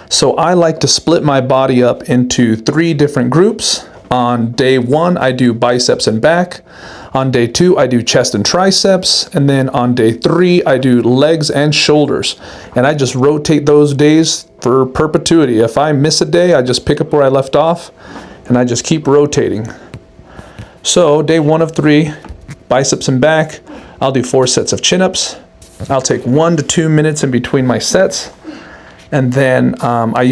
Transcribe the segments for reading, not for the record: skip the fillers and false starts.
So I like to split my body up into 3 different groups. On day 1, I do biceps and back. On day 2, I do chest and triceps. And then on day 3, I do legs and shoulders. And I just rotate those days for perpetuity. If I miss a day, I just pick up where I left off and I just keep rotating. So day 1 of 3, biceps and back, I'll do 4 sets of chin-ups. I'll take 1 to 2 minutes in between my sets. And then I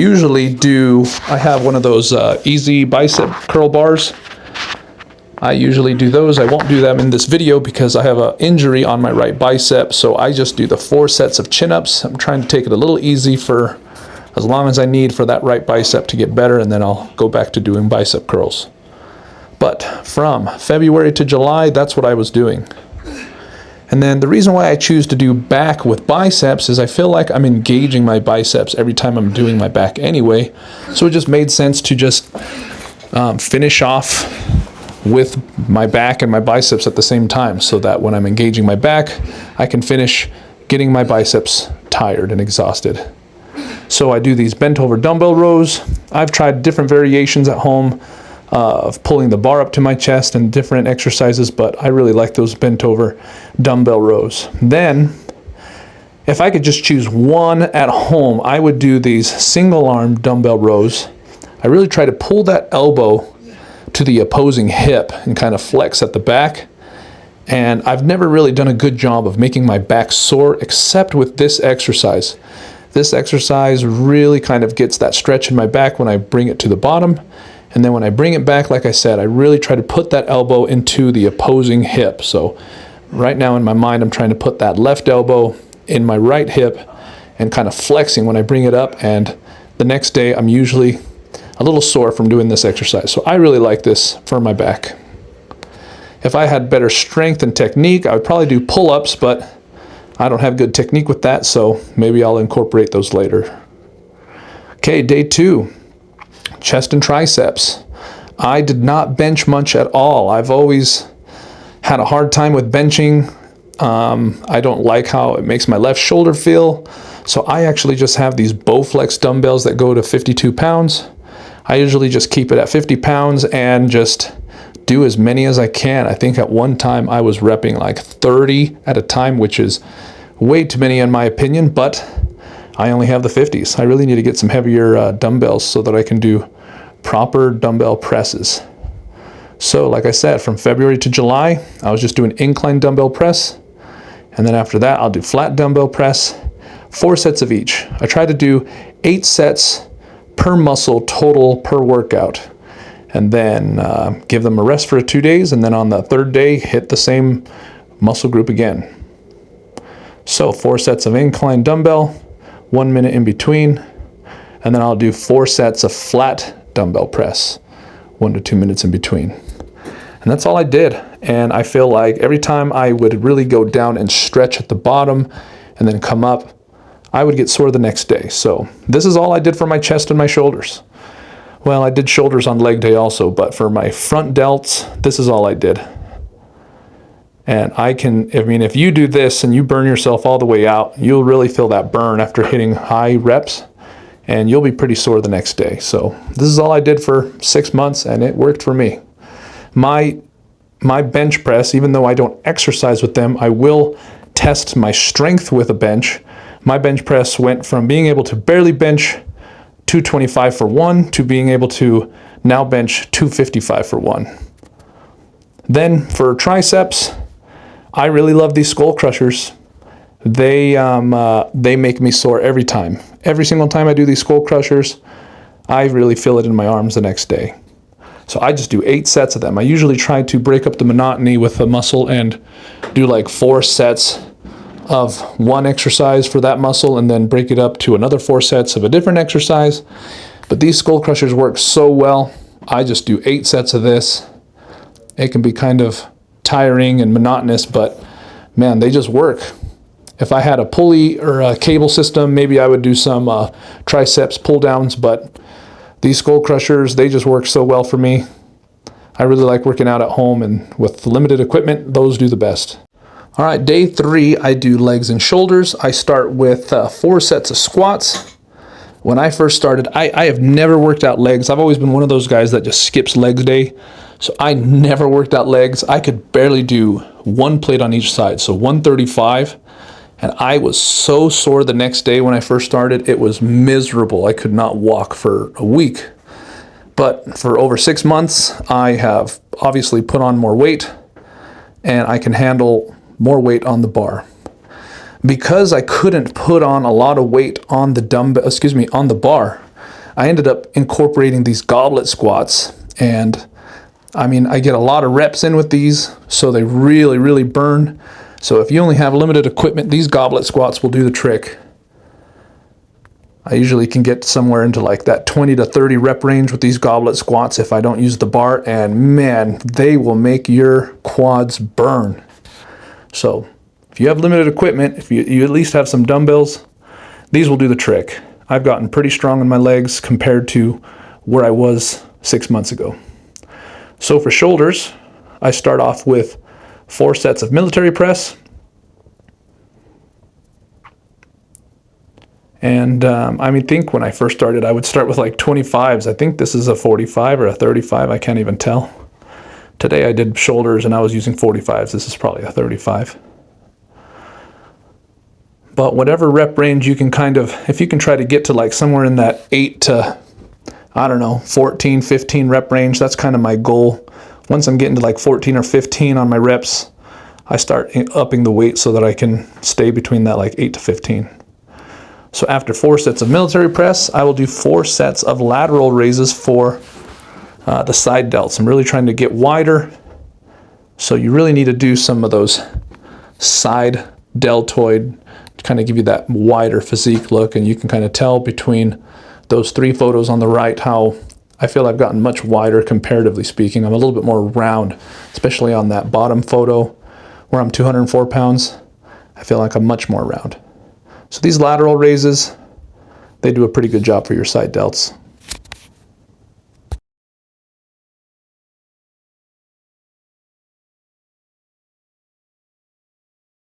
have one of those easy bicep curl bars. I usually do those. I won't do them in this video because I have an injury on my right bicep. So I just do the 4 sets of chin-ups. I'm trying to take it a little easy for as long as I need for that right bicep to get better. And then I'll go back to doing bicep curls. But from February to July, that's what I was doing. And then the reason why I choose to do back with biceps is I feel like I'm engaging my biceps every time I'm doing my back anyway. So it just made sense to just finish off with my back and my biceps at the same time so that when I'm engaging my back, I can finish getting my biceps tired and exhausted. So I do these bent over dumbbell rows. I've tried different variations at home of pulling the bar up to my chest and different exercises, but I really like those bent over dumbbell rows. Then, if I could just choose one at home, I would do these single arm dumbbell rows. I really try to pull that elbow to the opposing hip and kind of flex at the back. And I've never really done a good job of making my back sore except with this exercise. This exercise really kind of gets that stretch in my back when I bring it to the bottom. And then when I bring it back, like I said, I really try to put that elbow into the opposing hip. So right now in my mind, I'm trying to put that left elbow in my right hip and kind of flexing when I bring it up. And the next day, I'm usually a little sore from doing this exercise. So I really like this for my back. If I had better strength and technique, I would probably do pull-ups, but I don't have good technique with that, so maybe I'll incorporate those later. Okay, day 2. Chest and triceps. I did not bench much at all. I've always had a hard time with benching. I don't like how it makes my left shoulder feel. So I actually just have these Bowflex dumbbells that go to 52 pounds. I usually just keep it at 50 pounds and just do as many as I can. I think at one time I was repping like 30 at a time, which is way too many in my opinion, but I only have the 50s. I really need to get some heavier dumbbells so that I can do proper dumbbell presses. So like I said, from February to July, I was just doing incline dumbbell press. And then after that, I'll do flat dumbbell press, 4 sets of each. I try to do 8 sets per muscle total per workout. And then give them a rest for 2 days. And then on the 3rd day, hit the same muscle group again. So 4 sets of incline dumbbell, 1 minute in between, and then I'll do 4 sets of flat dumbbell press, 1 to 2 minutes in between. And that's all I did. And I feel like every time I would really go down and stretch at the bottom and then come up, I would get sore the next day. So this is all I did for my chest and my shoulders. Well, I did shoulders on leg day also, but for my front delts, this is all I did. And if you do this and you burn yourself all the way out, you'll really feel that burn after hitting high reps, and you'll be pretty sore the next day. So this is all I did for 6 months, and it worked for me. My bench press, even though I don't exercise with them, I will test my strength with a bench. My bench press went from being able to barely bench 225 for 1 to being able to now bench 255 for 1. Then for triceps, I really love these skull crushers. They make me sore every time. Every single time I do these skull crushers, I really feel it in my arms the next day. So I just do 8 sets of them. I usually try to break up the monotony with the muscle and do like 4 sets of one exercise for that muscle and then break it up to another 4 sets of a different exercise. But these skull crushers work so well. I just do 8 sets of this. It can be kind of tiring and monotonous, but man, they just work. If I had a pulley or a cable system, maybe I would do some triceps pull downs, but these skull crushers, they just work so well for me. I really like working out at home, and with limited equipment, those do the best. All right, day 3, I do legs and shoulders. I start with 4 sets of squats. When I first started, I have never worked out legs. I've always been one of those guys that just skips legs day. So I never worked out legs. I could barely do one plate on each side, so 135. And I was so sore the next day when I first started. It was miserable. I could not walk for a week. But for over 6 months, I have obviously put on more weight, and I can handle more weight on the bar. Because I couldn't put on a lot of weight on the on the bar, I ended up incorporating these goblet squats. And I mean, I get a lot of reps in with these, so they really, really burn. So if you only have limited equipment, these goblet squats will do the trick. I usually can get somewhere into like that 20 to 30 rep range with these goblet squats if I don't use the bar, and man, they will make your quads burn. So if you have limited equipment, if you at least have some dumbbells, these will do the trick. I've gotten pretty strong in my legs compared to where I was 6 months ago. So for shoulders, I start off with 4 sets of military press. And I think when I first started, I would start with like 25s. I think this is a 45 or a 35. I can't even tell. Today I did shoulders and I was using 45s. This is probably a 35. But whatever rep range you can if you can try to get to like somewhere in that 8 to, 14, 15 rep range, that's kind of my goal. Once I'm getting to like 14 or 15 on my reps, I start upping the weight so that I can stay between that like 8 to 15. So after 4 sets of military press, I will do 4 sets of lateral raises for the side delts. I'm really trying to get wider, so you really need to do some of those side deltoid to kind of give you that wider physique look, and you can kind of tell between those 3 photos on the right how I feel I've gotten much wider comparatively speaking. I'm a little bit more round, especially on that bottom photo where I'm 204 pounds. I feel like I'm much more round. So these lateral raises, they do a pretty good job for your side delts.